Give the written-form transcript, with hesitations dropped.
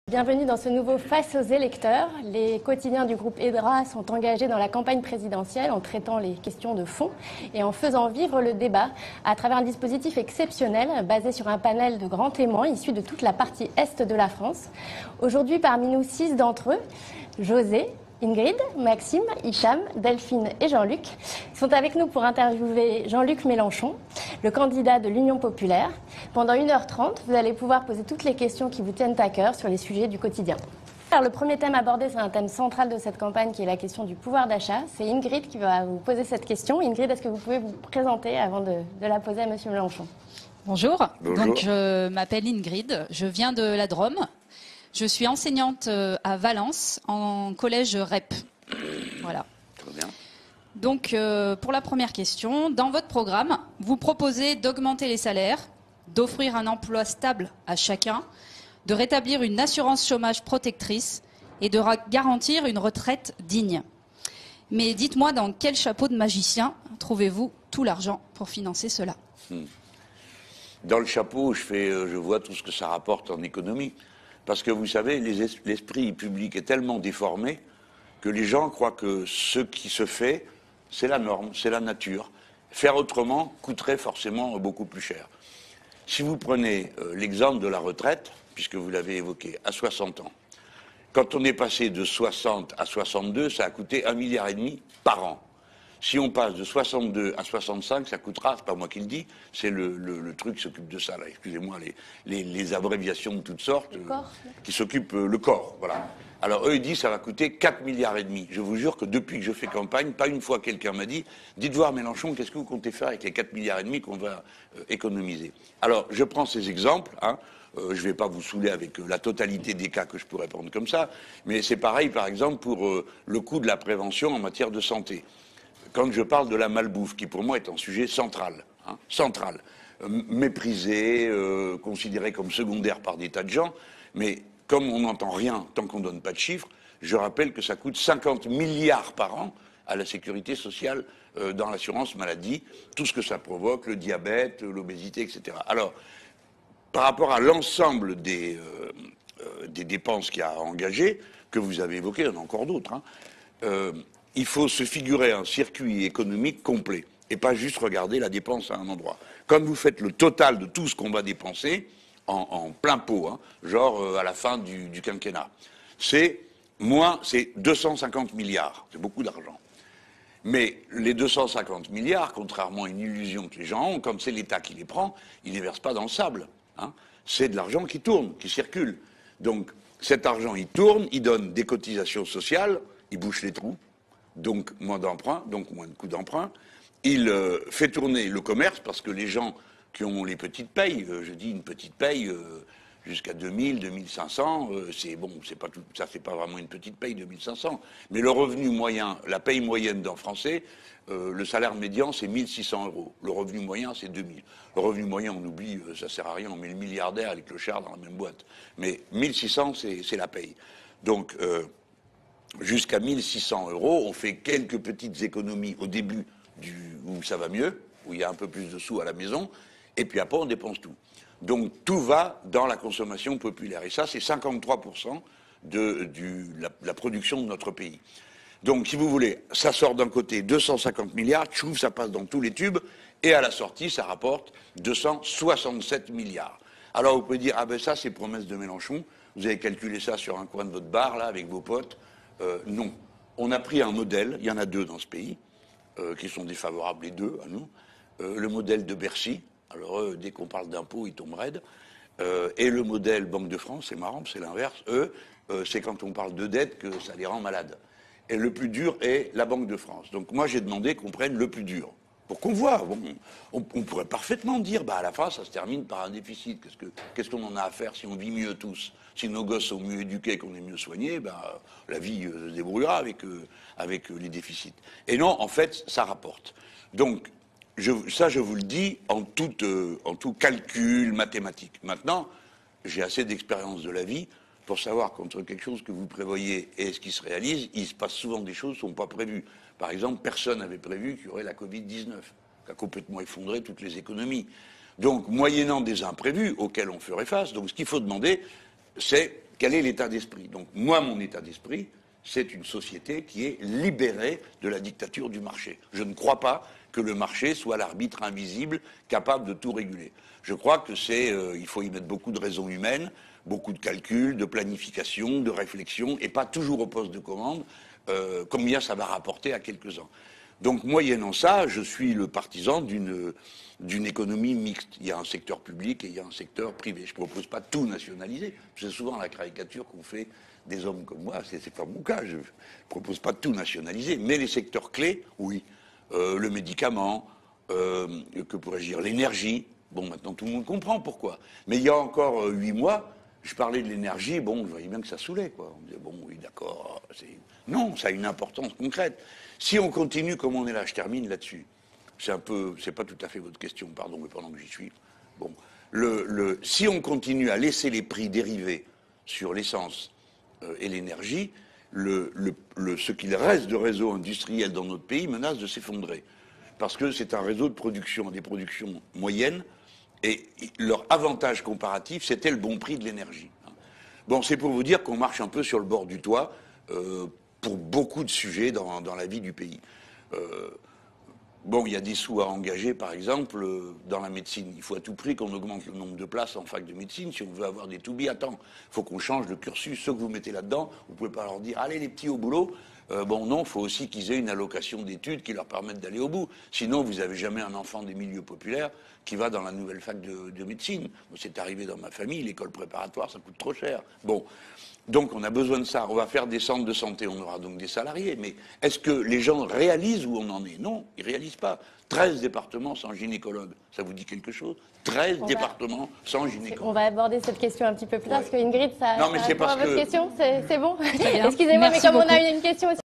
Bienvenue dans ce nouveau Face aux électeurs. Les quotidiens du groupe EDRA sont engagés dans la campagne présidentielle en traitant les questions de fond et en faisant vivre le débat à travers un dispositif exceptionnel basé sur un panel de grands témoins issus de toute la partie est de la France. Aujourd'hui, parmi nous, 6 d'entre eux, José, Ingrid, Maxime, Hicham, Delphine et Jean-Luc sont avec nous pour interviewer Jean-Luc Mélenchon, le candidat de l'Union populaire. Pendant 1h30, vous allez pouvoir poser toutes les questions qui vous tiennent à cœur sur les sujets du quotidien. Alors, le premier thème abordé, c'est un thème central de cette campagne qui est la question du pouvoir d'achat. C'est Ingrid qui va vous poser cette question. Ingrid, est-ce que vous pouvez vous présenter avant de la poser à M. Mélenchon ? Bonjour. Bonjour. Donc, je m'appelle Ingrid, je viens de la Drôme. Je suis enseignante à Valence, en collège REP. Voilà. Très bien. Donc, pour la première question, dans votre programme, vous proposez d'augmenter les salaires, d'offrir un emploi stable à chacun, de rétablir une assurance chômage protectrice et de garantir une retraite digne. Mais dites-moi, dans quel chapeau de magicien trouvez-vous tout l'argent pour financer cela ? Dans le chapeau, je vois tout ce que ça rapporte en économie. Parce que vous savez, l'esprit public est tellement déformé que les gens croient que ce qui se fait, c'est la norme, c'est la nature. Faire autrement coûterait forcément beaucoup plus cher. Si vous prenez l'exemple de la retraite, puisque vous l'avez évoqué, à 60 ans, quand on est passé de 60 à 62, ça a coûté 1,5 milliard par an. Si on passe de 62 à 65, ça coûtera, c'est pas moi qui le dis, c'est le truc qui s'occupe de ça, là, excusez-moi, les abréviations de toutes sortes, qui s'occupent, le corps, voilà. Alors eux, ils disent, ça va coûter 4,5 milliards. Je vous jure que depuis que je fais campagne, pas une fois quelqu'un m'a dit, dites voir Mélenchon, qu'est-ce que vous comptez faire avec les 4,5 milliards qu'on va économiser. Alors, je prends ces exemples, je ne vais pas vous saouler avec la totalité des cas que je pourrais prendre comme ça, mais c'est pareil, par exemple, pour le coût de la prévention en matière de santé. Quand je parle de la malbouffe, qui pour moi est un sujet central, méprisé, considéré comme secondaire par des tas de gens, mais comme on n'entend rien tant qu'on ne donne pas de chiffres, je rappelle que ça coûte 50 milliards par an à la sécurité sociale dans l'assurance maladie, tout ce que ça provoque, le diabète, l'obésité, etc. Alors, par rapport à l'ensemble des dépenses qu'il y a à engager, que vous avez évoquées, il y en a encore d'autres, il faut se figurer un circuit économique complet et pas juste regarder la dépense à un endroit. Quand vous faites le total de tout ce qu'on va dépenser en plein pot, genre à la fin du quinquennat, c'est 250 milliards. C'est beaucoup d'argent. Mais les 250 milliards, contrairement à une illusion que les gens ont, quand c'est l'État qui les prend, il ne les verse pas dans le sable. C'est de l'argent qui tourne, qui circule. Donc cet argent, il tourne, il donne des cotisations sociales, il bouche les trous. Donc moins d'emprunt, donc moins de coûts d'emprunt. Il fait tourner le commerce parce que les gens qui ont les petites payes, je dis une petite paye jusqu'à 2000, 2500, c'est bon, c'est pas tout, ça fait pas vraiment une petite paye 2500, mais le revenu moyen, la paye moyenne d'un Français, le salaire médian c'est 1600 €. Le revenu moyen c'est 2000. Le revenu moyen on oublie, ça sert à rien, on met le milliardaire et les clochards dans la même boîte. Mais 1600 c'est la paye. Donc jusqu'à 1600 €, on fait quelques petites économies au début où ça va mieux, où il y a un peu plus de sous à la maison, et puis après on dépense tout. Donc tout va dans la consommation populaire. Et ça, c'est 53% de la production de notre pays. Donc si vous voulez, ça sort d'un côté 250 milliards, tchouf, ça passe dans tous les tubes, et à la sortie, ça rapporte 267 milliards. Alors vous pouvez dire, ah ben ça c'est promesse de Mélenchon, vous avez calculé ça sur un coin de votre bar, là, avec vos potes. Non. On a pris un modèle, il y en a 2 dans ce pays, qui sont défavorables les 2 à nous. Le modèle de Bercy, alors dès qu'on parle d'impôts, ils tombent raides. Et le modèle Banque de France, c'est marrant, c'est l'inverse. C'est quand on parle de dette que ça les rend malades. Et le plus dur est la Banque de France. Donc moi, j'ai demandé qu'on prenne le plus dur. Pour qu'on voit, on pourrait parfaitement dire, à la fin, ça se termine par un déficit. Qu'est-ce qu'on en a à faire si on vit mieux tous ? Si nos gosses sont mieux éduqués, qu'on est mieux soignés, la vie se débrouillera avec les déficits. Et non, en fait, ça rapporte. Donc, je vous le dis en tout calcul mathématique. Maintenant, j'ai assez d'expérience de la vie pour savoir qu'entre quelque chose que vous prévoyez et ce qui se réalise, il se passe souvent des choses qui ne sont pas prévues. Par exemple, personne n'avait prévu qu'il y aurait la Covid-19, qui a complètement effondré toutes les économies. Donc, moyennant des imprévus auxquels on ferait face, donc ce qu'il faut demander, c'est Quel est l'état d'esprit? Donc moi, mon état d'esprit, c'est une société qui est libérée de la dictature du marché. Je ne crois pas que le marché soit l'arbitre invisible capable de tout réguler. Je crois que il faut y mettre beaucoup de raison humaine, beaucoup de calculs, de planification, de réflexion, et pas toujours au poste de commande, combien ça va rapporter à quelques-uns. Donc, moyennant ça, je suis le partisan d'une économie mixte. Il y a un secteur public et il y a un secteur privé. Je ne propose pas tout nationaliser. C'est souvent la caricature qu'on fait des hommes comme moi. C'est pas mon cas. Je ne propose pas tout nationaliser. Mais les secteurs clés, oui. Le médicament, que pourrais-je dire, l'énergie. Bon, maintenant, tout le monde comprend pourquoi. Mais il y a encore 8 mois, je parlais de l'énergie, bon, je voyais bien que ça saoulait, quoi. On me disait, bon, oui, d'accord. Non, ça a une importance concrète. Si on continue comme on est là, je termine là-dessus. C'est pas tout à fait votre question, pardon, mais pendant que j'y suis. Bon, si on continue à laisser les prix dériver sur l'essence et l'énergie, ce qu'il reste de réseau industriel dans notre pays menace de s'effondrer. Parce que c'est un réseau de production, des productions moyennes, et leur avantage comparatif, c'était le bon prix de l'énergie. Bon, c'est pour vous dire qu'on marche un peu sur le bord du toit pour beaucoup de sujets dans la vie du pays. Bon, il y a des sous à engager, par exemple, dans la médecine. Il faut à tout prix qu'on augmente le nombre de places en fac de médecine si on veut avoir des to-be. Attends, il faut qu'on change le cursus. Ceux que vous mettez là-dedans, vous ne pouvez pas leur dire « Allez les petits au boulot ». Bon, non, il faut aussi qu'ils aient une allocation d'études qui leur permette d'aller au bout. Sinon, vous n'avez jamais un enfant des milieux populaires qui va dans la nouvelle fac de médecine. C'est arrivé dans ma famille, l'école préparatoire, ça coûte trop cher. Bon, donc on a besoin de ça. On va faire des centres de santé, on aura donc des salariés. Mais est-ce que les gens réalisent où on en est? Non, ils ne réalisent pas. 13 départements sans gynécologue, ça vous dit quelque chose? 13 départements sans gynécologue. On va aborder cette question un petit peu plus tard, Ouais. parce qu'Ingrid, ça Non, mais c'est répond à parce votre que... question, c'est bon? Excusez-moi, mais Merci comme beaucoup. on a une question aussi